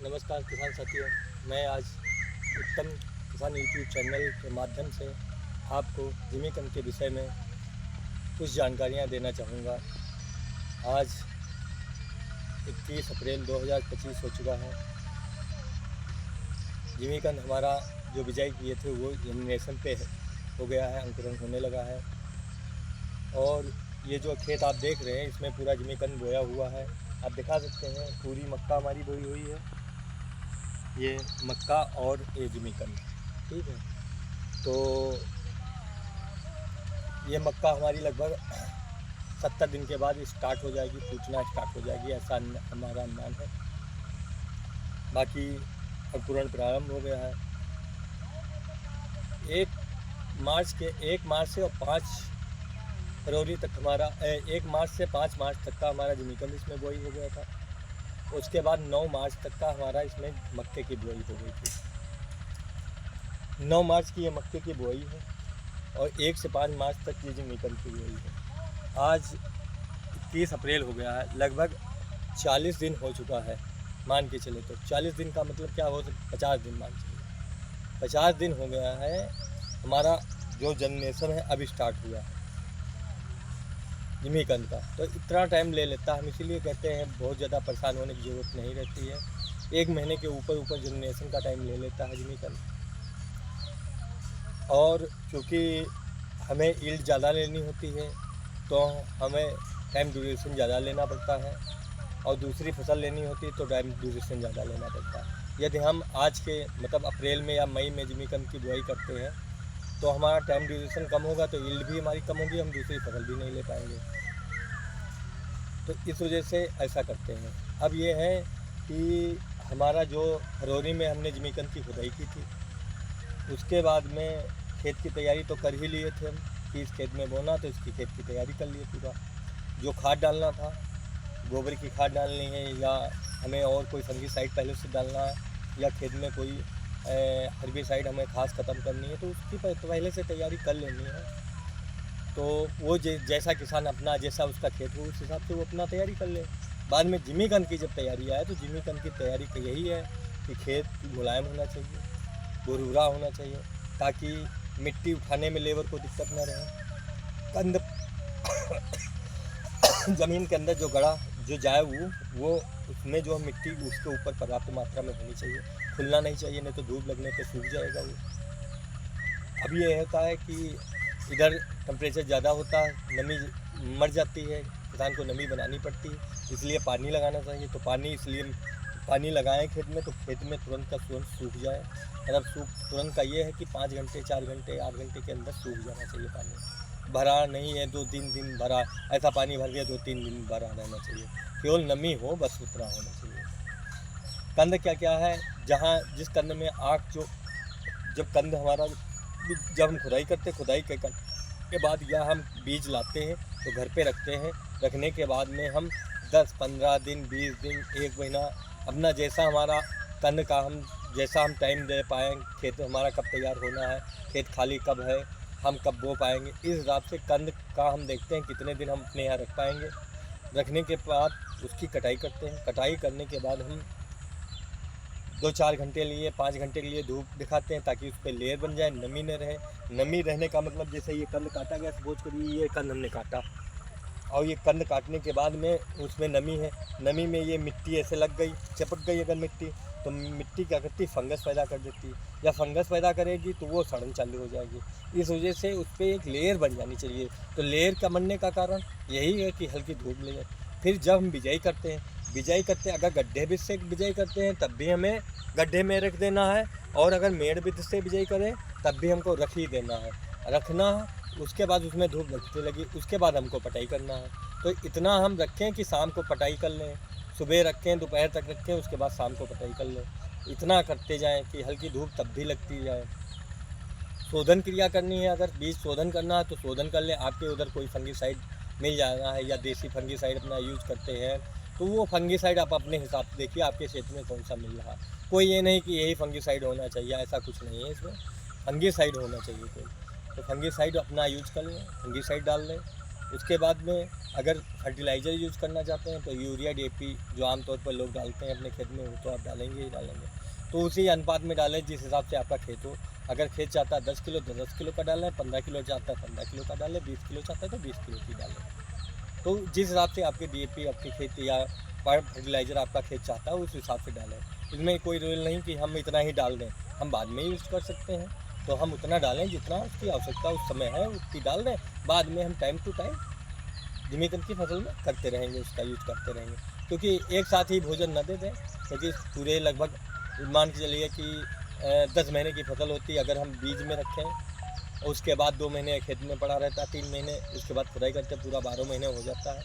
नमस्कार किसान साथियों, मैं आज उत्तम किसान यूट्यूब चैनल के माध्यम से आपको जिमीकंद के विषय में कुछ जानकारियां देना चाहूँगा। आज 21 अप्रैल 2025 हो चुका है। जिमीकंद हमारा जो बिजाई किए थे वो जर्मिनेशन पे हो गया है, अंकुरण होने लगा है। और ये जो खेत आप देख रहे हैं इसमें पूरा जिमीकंद बोया हुआ है। आप दिखा सकते हैं पूरी मक्का हमारी बोई हुई है। ये मक्का और ये जिमीकंद, ठीक है। तो ये मक्का हमारी लगभग 70 दिन के बाद स्टार्ट हो जाएगी, फूटना स्टार्ट हो जाएगी, ऐसा हमारा अनुमान है। बाकी अंकुरण प्रारंभ हो गया है। 1 मार्च से और 5 फरवरी तक हमारा 1 मार्च से 5 मार्च तक का हमारा जिमीकंद इसमें बोई हो गया था। उसके बाद 9 मार्च तक का हमारा इसमें मक्के की बुआई हो गई थी। 9 मार्च की ये मक्के की बुआई है और 1 से 5 मार्च तक ये जिमीकंद की बुआई है। आज 21 अप्रैल हो गया है, लगभग 40 दिन हो चुका है। मान के चले तो 40 दिन का मतलब क्या हो सकता, 50 दिन मान चलिए। 50 दिन हो गया है हमारा जो जर्मिनेशन है अभी स्टार्ट हुआ है जिमीकंद का। तो इतना टाइम ले लेता है, हम इसीलिए कहते हैं बहुत ज़्यादा परेशान होने की ज़रूरत नहीं रहती है। 1 महीने के ऊपर जर्मिनेशन का टाइम ले लेता है जिमीकंद। और क्योंकि हमें यील्ड ज़्यादा लेनी होती है तो हमें टाइम ड्यूरेशन ज़्यादा लेना पड़ता है, और दूसरी फसल लेनी होती है तो टाइम ड्यूरेशन ज़्यादा लेना पड़ता है। यदि हम आज के मतलब अप्रैल में या मई में जिमीकंद की बुआई करते हैं तो हमारा टाइम ड्यूरेशन कम होगा, तो यील्ड भी हमारी कम होगी, हम दूसरी फसल भी नहीं ले पाएंगे। तो इस वजह से ऐसा करते हैं। अब ये है कि हमारा जो फरवरी में हमने जिमीकंद की खुदाई की थी, उसके बाद में खेत की तैयारी तो कर ही लिए थे हम कि इस खेत में बोना, तो इसकी खेत की तैयारी कर लिए पूरा। जो खाद डालना था, गोबर की खाद डालनी है या हमें और कोई फंगीसाइड पहले से डालना है या खेत में कोई हर्बिसाइड हमें खास ख़त्म करनी है, तो उसकी पहले से तैयारी कर लेनी है। तो वो जैसा किसान अपना जैसा उसका खेत हो उस हिसाब से वो अपना तैयारी कर ले। बाद में जिमीकंद की जब तैयारी आए तो जिमीकंद की तैयारी का यही है कि खेत मुलायम होना चाहिए, भुरभुरा होना चाहिए, ताकि मिट्टी उठाने में लेबर को दिक्कत न रहे। कंद ज़मीन के अंदर जो गड़ा जो जाए वो उसमें जो मिट्टी उसके ऊपर पर्याप्त मात्रा में होनी चाहिए, खुलना नहीं चाहिए, नहीं तो धूप लगने पे सूख जाएगा वो। अब ये होता है कि इधर टेम्परेचर ज़्यादा होता है, नमी मर जाती है, किसान को नमी बनानी पड़ती है, इसलिए पानी लगाना चाहिए। तो पानी लगाएं खेत में तो खेत में तुरंत का तुरंत सूख जाए। मतलब तुरंत का ये है कि 5 घंटे 4 घंटे 8 घंटे के अंदर सूख जाना चाहिए। पानी भरा नहीं है 2-3 दिन भरा, ऐसा पानी भर गया 2-3 दिन भरा रहना चाहिए, केवल नमी हो बस उतना होना चाहिए। कंद क्या क्या है, जहाँ जिस कंद में आँख जो जब कंद हमारा जब हम खुदाई के बाद या हम बीज लाते हैं तो घर पे रखते हैं। रखने के बाद में हम 10-15 दिन 20 दिन 1 महीना अपना जैसा हमारा कंद का हम जैसा हम टाइम दे पाएँ, खेत हमारा कब तैयार होना है, खेत खाली कब है, हम कब बो पाएंगे, इस हिसाब से कंद का हम देखते हैं कितने दिन हम अपने यहाँ रख पाएंगे। रखने के बाद उसकी कटाई करते हैं। कटाई करने के बाद हम 2-4 घंटे लिए 5 घंटे के लिए धूप दिखाते हैं ताकि उस पर लेयर बन जाए, नमी न रहे। नमी रहने का मतलब जैसे ये कंद काटा गया, सपोज करिए ये कंद हमने काटा और ये कंद काटने के बाद में उसमें नमी है, नमी में ये मिट्टी ऐसे लग गई, चिपक गई अगर मिट्टी, तो मिट्टी क्या करती है, फंगस पैदा कर देती है, या फंगस पैदा करेगी तो वो सड़न चालू हो जाएगी। इस वजह से उस पर एक लेयर बन जानी चाहिए। तो लेयर का बनने का कारण यही है कि हल्की धूप ले। फिर जब हम बिजाई करते हैं अगर गड्ढे बीज से बिजाई करते हैं तब भी हमें गड्ढे में रख देना है, और अगर मेड़ बीज से बिजाई करें तब भी हमको रख ही देना है, रखना है। उसके बाद उसमें धूप लगने लगी, उसके बाद हमको पटाई करना है। तो इतना हम रखें कि शाम को पटाई कर लें, सुबह रखें दोपहर तक रखें, उसके बाद शाम को पटाई कर लें। इतना करते जाएं कि हल्की धूप तब भी लगती जाए। शोधन क्रिया करनी है, अगर बीज शोधन करना है तो शोधन कर लें। आपके उधर कोई फंगीसाइड मिल जाना है या देसी फंगीसाइड अपना यूज़ करते हैं तो वो फंगीसाइड आप अपने हिसाब से देखिए आपके क्षेत्र में कौन सा मिल रहा है। कोई ये नहीं कि यही फंगीसाइड होना चाहिए, ऐसा कुछ नहीं है, इसमें फंगीसाइड होना चाहिए कोई, तो फंगीसाइड अपना यूज कर लें, फंगीसाइड डाल लें। उसके बाद में अगर फर्टिलाइज़र यूज़ करना चाहते हैं तो यूरिया DAP जो आमतौर पर लोग डालते हैं अपने खेत में, वो तो आप डालेंगे ही डालेंगे। तो उसी अनुपात में डालें जिस हिसाब से आपका खेत हो। अगर खेत चाहता है 10 किलो तो 10 किलो का डालें, 15 किलो चाहता है 15 किलो का डालें, 20 किलो चाहता है तो 20 किलो की डालें। तो जिस हिसाब से आपके DAP आपके खेत या फर्टिलाइज़र आपका खेत चाहता है उस हिसाब से डालें। इसमें कोई रूल नहीं कि हम इतना ही डाल दें, हम बाद में यूज़ कर सकते हैं। तो हम उतना डालें जितना उसकी आवश्यकता उस समय है, उतनी डाल दें। बाद में हम टाइम टू टाइम जिमीकंद की फसल में करते रहेंगे, उसका यूज़ करते रहेंगे। क्योंकि एक साथ ही भोजन न दे दें, क्योंकि पूरे लगभग मान के चलिए कि 10 महीने की फसल होती है। अगर हम बीज में रखें और उसके बाद 2 महीने खेत में पड़ा रहता है, 3 महीने उसके बाद खुदाई करते पूरा 12 महीने हो जाता है।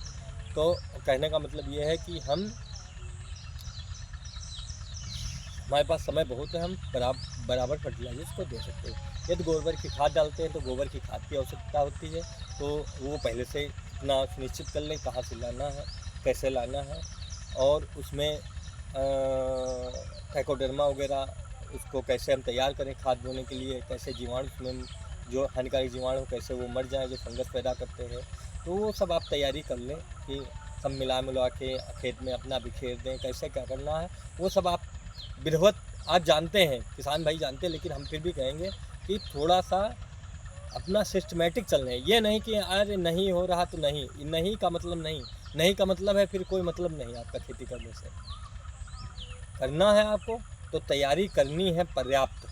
तो कहने का मतलब ये है कि हमारे पास समय बहुत है, हम बराबर फर्टिलाइजर्स को दे सकते हैं। यदि गोबर की खाद डालते हैं तो गोबर की खाद की आवश्यकता होती है, तो वो पहले से इतना सुनिश्चित कर लें कहाँ से लाना है, कैसे लाना है, और उसमें ट्राइकोडर्मा वगैरह उसको कैसे हम तैयार करें खाद बोने के लिए, कैसे जीवाणु उसमें जो हानिकारक जीवाणु कैसे वो मर जाएँ जो फंगस पैदा करते हैं। तो वो सब आप तैयारी कर लें कि सब मिला के खेत में अपना बिखेर दें, कैसे क्या करना है वो सब आप विधिवत आज जानते हैं, किसान भाई जानते हैं। लेकिन हम फिर भी कहेंगे कि थोड़ा सा अपना सिस्टमेटिक चल रहे हैं। ये नहीं कि अरे नहीं हो रहा तो नहीं का मतलब नहीं का मतलब है फिर कोई मतलब नहीं आपका खेती करने से। करना है आपको तो तैयारी करनी है पर्याप्त।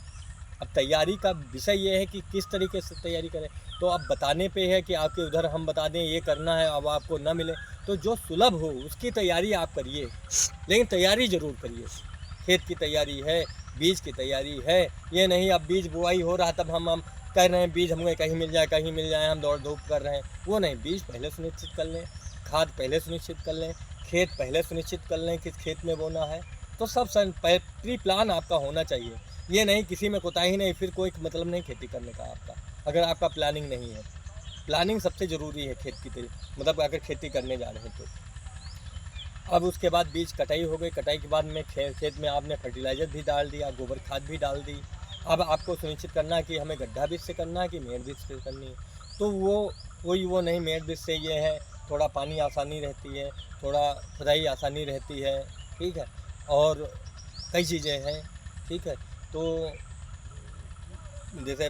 अब तैयारी का विषय ये है कि किस तरीके से तैयारी करें। तो अब बताने पे है कि आपके उधर हम बता दें ये करना है, अब आपको ना मिले तो जो सुलभ हो उसकी तैयारी आप करिए, लेकिन तैयारी ज़रूर करिए। खेत की तैयारी है, बीज की तैयारी है। ये नहीं अब बीज बुआई हो रहा तब हम कह रहे हैं बीज हमें कहीं मिल जाए, हम दौड़ धूप कर रहे हैं, वो नहीं। बीज पहले सुनिश्चित कर लें, खाद पहले सुनिश्चित कर लें, खेत पहले सुनिश्चित कर लें किस खेत में बोना है। तो सब प्री प्लान आपका होना चाहिए। ये नहीं किसी में कोताही नहीं, फिर कोई मतलब नहीं खेती करने का आपका, अगर आपका प्लानिंग नहीं है। प्लानिंग सबसे ज़रूरी है खेत की मतलब अगर खेती करने जा रहे हैं तो। अब उसके बाद बीज कटाई हो गई, कटाई के बाद में खेत में आपने फर्टिलाइज़र भी डाल दिया, गोबर खाद भी डाल दी। अब आपको सुनिश्चित करना है कि हमें गड्ढा बीज से करना है कि मेड़ बीज से करनी है। तो वो नहीं, मेड़ बीज से ये है थोड़ा पानी आसानी रहती है, थोड़ा खुदाई आसानी रहती है, ठीक है, और कई चीज़ें हैं, ठीक है। तो जैसे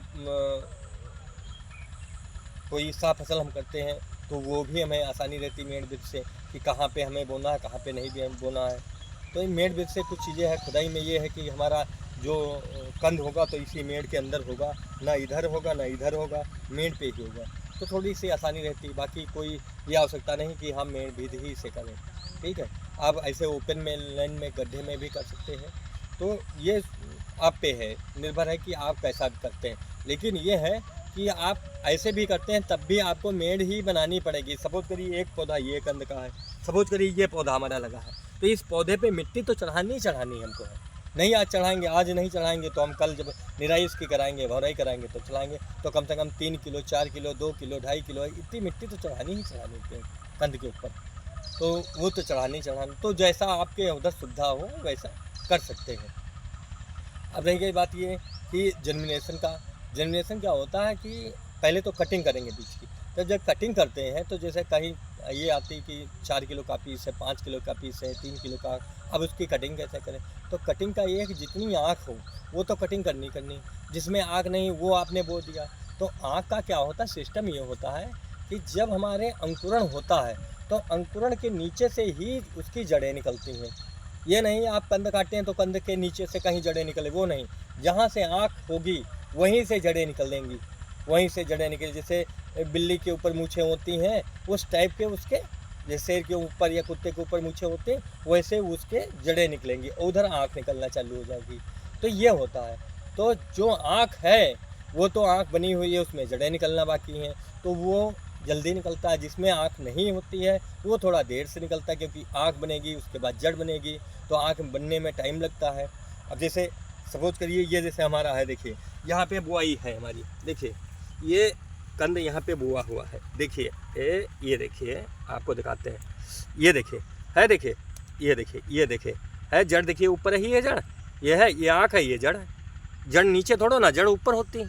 कोई सा फसल हम करते हैं तो वो भी हमें आसानी रहती है मेड़ बीज से कि कहाँ पे हमें बोना है, कहाँ पे नहीं भी बोना है। तो इन मेड़ बीज से कुछ चीज़ें हैं। खुदाई में ये है कि हमारा जो कंद होगा तो इसी मेड़ के अंदर होगा, ना इधर होगा ना इधर होगा, मेड़ पे ही होगा। तो थोड़ी सी आसानी रहती है, बाकी कोई ये आवश्यकता नहीं कि हम मेड़ बीज ही से करें, ठीक है। आप ऐसे ओपन में लाइन में गड्ढे में भी कर सकते हैं। तो ये आप पे है, निर्भर है कि आप कैसा करते हैं। लेकिन ये है कि आप ऐसे भी करते हैं तब भी आपको मेड़ ही बनानी पड़ेगी। सपोज करिए एक पौधा ये कंद का है, सपोज करिए ये पौधा हमारा लगा है, तो इस पौधे पे मिट्टी तो चढ़ानी हमको है। नहीं आज चढ़ाएंगे, आज नहीं चढ़ाएंगे तो हम कल जब निराई इसकी कराएंगे, भराई कराएंगे तो चढ़ाएंगे। तो कम से कम 3 किलो 4 किलो 2 किलो 2.5 किलो इतनी मिट्टी तो चढ़ानी पे कंद के ऊपर। तो वो तो चढ़ानी तो जैसा आपके उधर सुविधा हो वैसा कर सकते हैं। अब रही गई बात ये कि जर्मिनेशन क्या होता है कि पहले तो कटिंग करेंगे बीज की। तो जब कटिंग करते हैं तो जैसे कहीं ये आती कि 4 किलो का पीस है, 5 किलो का पीस है, 3 किलो का, अब उसकी कटिंग कैसे करें। तो कटिंग का ये है कि जितनी आँख हो वो तो कटिंग करनी, जिसमें आँख नहीं वो आपने बो दिया। तो आँख का क्या होता है, सिस्टम ये होता है कि जब हमारे अंकुरण होता है तो अंकुरण के नीचे से ही उसकी जड़ें निकलती हैं। ये नहीं आप कंद काटते हैं तो कंद के नीचे से कहीं जड़ें निकले, वो नहीं। जहाँ से आँख होगी वहीं से जड़ें निकल देंगी, वहीं से जड़ें निकल, जैसे बिल्ली के ऊपर मूछें होती हैं उस टाइप के उसके, जैसे शेर के ऊपर या कुत्ते के ऊपर मूछें होती हैं वैसे उसके जड़ें निकलेंगी, उधर आँख निकलना चालू हो जाएगी। तो ये होता है। तो जो आँख है वो तो आँख बनी हुई है, उसमें जड़ें निकलना बाकी हैं, तो वो जल्दी निकलता है। जिसमें आँख नहीं होती है वो थोड़ा देर से निकलता है, क्योंकि आँख बनेगी उसके बाद जड़ बनेगी, तो आँख बनने में टाइम लगता है। अब जैसे सपोज करिए ये जैसे हमारा है, देखिए यहाँ पे बुआई है हमारी, देखिए ये कंद यहाँ पे बुआ हुआ है, देखिए ये देखिए आपको दिखाते हैं, ये देखिए है, देखिए ये देखिए है जड़, देखिए ऊपर ही है जड़, ये है, ये आँख है, ये जड़ है। जड़ नीचे थोड़ा ना, जड़ ऊपर होती है।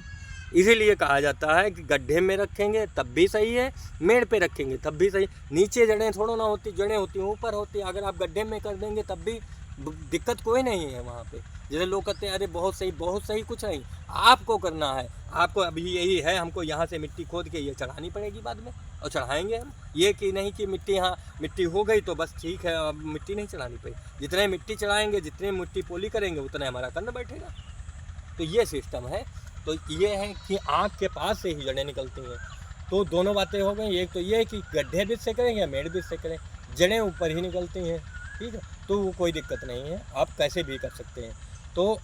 इसीलिए कहा जाता है कि गड्ढे में रखेंगे तब भी सही है, मेड़ पे रखेंगे तब भी सही। नीचे जड़ें थोड़ा ना होती, जड़ें होती हैं ऊपर होती। अगर आप गड्ढे में कर देंगे तब भी दिक्कत कोई नहीं है वहाँ पे। जैसे लोग कहते हैं अरे बहुत सही कुछ नहीं, आपको करना है। आपको अभी यही है, हमको यहाँ से मिट्टी खोद के ये चढ़ानी पड़ेगी बाद में, और चढ़ाएंगे हम। ये कि नहीं कि मिट्टी यहाँ मिट्टी हो गई तो बस ठीक है, अब मिट्टी नहीं चढ़ानी पड़ेगी। जितने मिट्टी चढ़ाएंगे, जितने मिट्टी पोली करेंगे, उतने हमारा कंद बैठेगा। तो ये सिस्टम है। तो ये है कि आँख के पास से ही जड़ें निकलती हैं। तो दोनों बातें हो गई। एक तो ये है कि गड्ढे बीच से करें या मेड़ बीच से करें, जड़ें ऊपर ही निकलती हैं, ठीक है, तो वो कोई दिक्कत नहीं है, आप कैसे भी कर सकते हैं। तो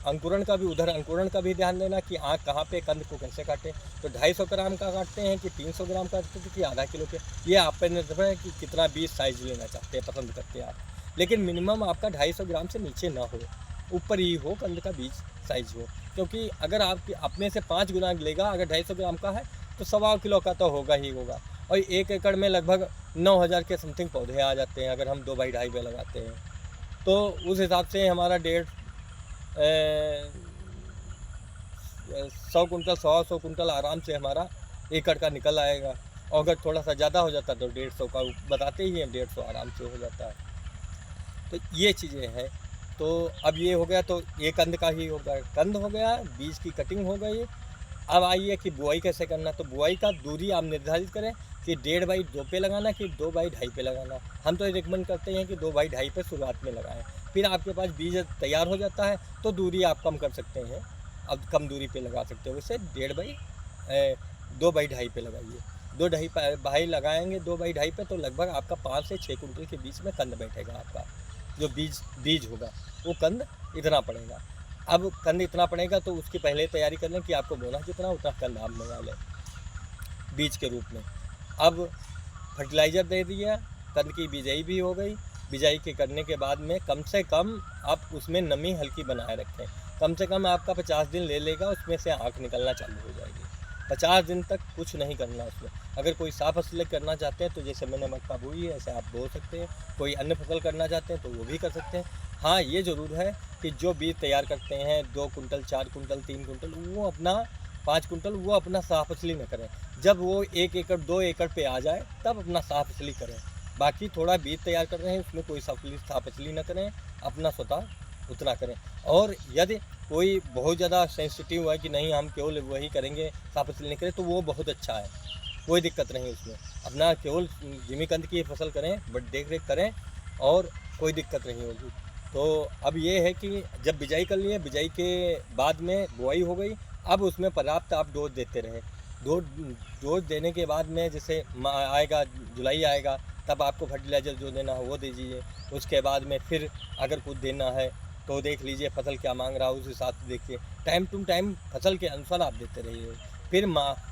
अंकुरण का भी, उधर अंकुरण का भी ध्यान देना कि आँख कहाँ पे, कंद को कैसे काटें। तो 250 ग्राम का काटते हैं कि 300 ग्राम काटते हैं कि आधा किलो के, ये आप पे निर्भर है कि कितना बीज साइज लेना चाहते हैं, पसंद करते हैं आप। लेकिन मिनिमम आपका 250 ग्राम से नीचे ना हो, ऊपर ही हो कंद का बीज साइज हो। क्योंकि अगर आप अपने से 5 गुना लेगा, अगर 250 ग्राम का है तो 1.25 किलो का तो होगा ही होगा। और 1 एकड़ में लगभग 9000 के समथिंग पौधे आ जाते हैं अगर हम 2x2.5 पे लगाते हैं। तो उस हिसाब से हमारा 100 कुंटल 100 कुंटल आराम से हमारा एकड़ का निकल आएगा। और अगर थोड़ा सा ज़्यादा हो जाता तो 150 का बताते ही हैं, 150 आराम से हो जाता है। तो ये चीज़ें हैं। तो अब ये हो गया, तो ये कंद का ही होगा, कंद हो गया, बीज की कटिंग हो गई। अब आइए कि बुआई कैसे करना। तो बुआई का दूरी आप निर्धारित करें कि 1.5x2 पे लगाना कि 2x2.5 पे लगाना। हम तो रिकमेंड करते हैं कि 2x2.5 पे शुरुआत में लगाएं। फिर आपके पास बीज तैयार हो जाता है तो दूरी आप कम कर सकते हैं, अब कम दूरी पे लगा सकते हो। वैसे 2x2.5 पे लगाइए। 2.5 लगाएंगे 2x2.5 पे तो लगभग आपका 5 से 6 कुंटल के बीच में कंद बैठेगा। आपका जो बीज होगा वो कंद इतना पड़ेगा। अब कंद इतना पड़ेगा तो उसकी पहले तैयारी कर लें कि आपको बोना कितना, उतना कंद आप मंगा लें बीज के रूप में। अब फर्टिलाइज़र दे दिया, कंद की बिजाई भी हो गई। बिजाई के करने के बाद में कम से कम आप उसमें नमी हल्की बनाए रखें। कम से कम आपका 50 दिन ले लेगा, उसमें से आँख निकलना चालू हो जाएगी। 50 दिन तक कुछ नहीं करना उसमें। अगर कोई साफ फसल करना चाहते हैं तो जैसे मैंने मक्का बोई है ऐसे आप बो सकते हैं। कोई अन्य फसल करना चाहते हैं तो वो भी कर सकते हैं। हाँ, ये ज़रूर है कि जो बीज तैयार करते हैं 2 कुंटल 4 कुंटल 3 कुंटल, वो अपना 5 कुंटल, वो अपना साफ फसली न करें। जब वो 1 एकड़ 2 एकड़ पे आ जाए तब अपना साफ फसली करें। बाकी थोड़ा बीज तैयार कर रहे हैं उसमें कोई साफ फसली न करें, अपना स्वतः उतना करें। और यदि कोई बहुत ज़्यादा सेंसिटिव है कि नहीं हम केवल वही करेंगे, साफ फसली नहीं करें, तो वो बहुत अच्छा है, कोई दिक्कत नहीं उसमें। अपना केवल जिमीकंद की फसल करें, बट देख रेख करें और कोई दिक्कत नहीं होगी। तो अब ये है कि जब बिजाई कर लिए, बिजाई के बाद में बुआई हो गई, अब उसमें पर्याप्त आप डोज देते रहें। डोज देने के बाद में जैसे आएगा जुलाई आएगा तब आपको फर्टिलाइज़र जो देना है वो दीजिए। उसके बाद में फिर अगर कुछ देना है तो देख लीजिए फसल क्या मांग रहा है, उस हिसाब से देखिए। टाइम टू टाइम फसल के अनुसार आप देते रहिए। फिर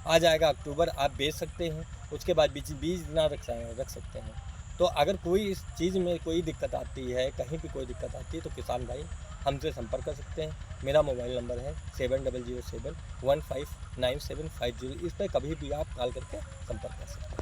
आ जाएगा अक्टूबर, आप बेच सकते हैं। उसके बाद बीज ना रख सकते हैं। तो अगर कोई इस चीज़ में कोई दिक्कत आती है, कहीं भी कोई दिक्कत आती है तो किसान भाई हमसे संपर्क कर सकते हैं। मेरा मोबाइल नंबर है 7007159750। इस पर कभी भी आप कॉल करके संपर्क कर सकते हैं।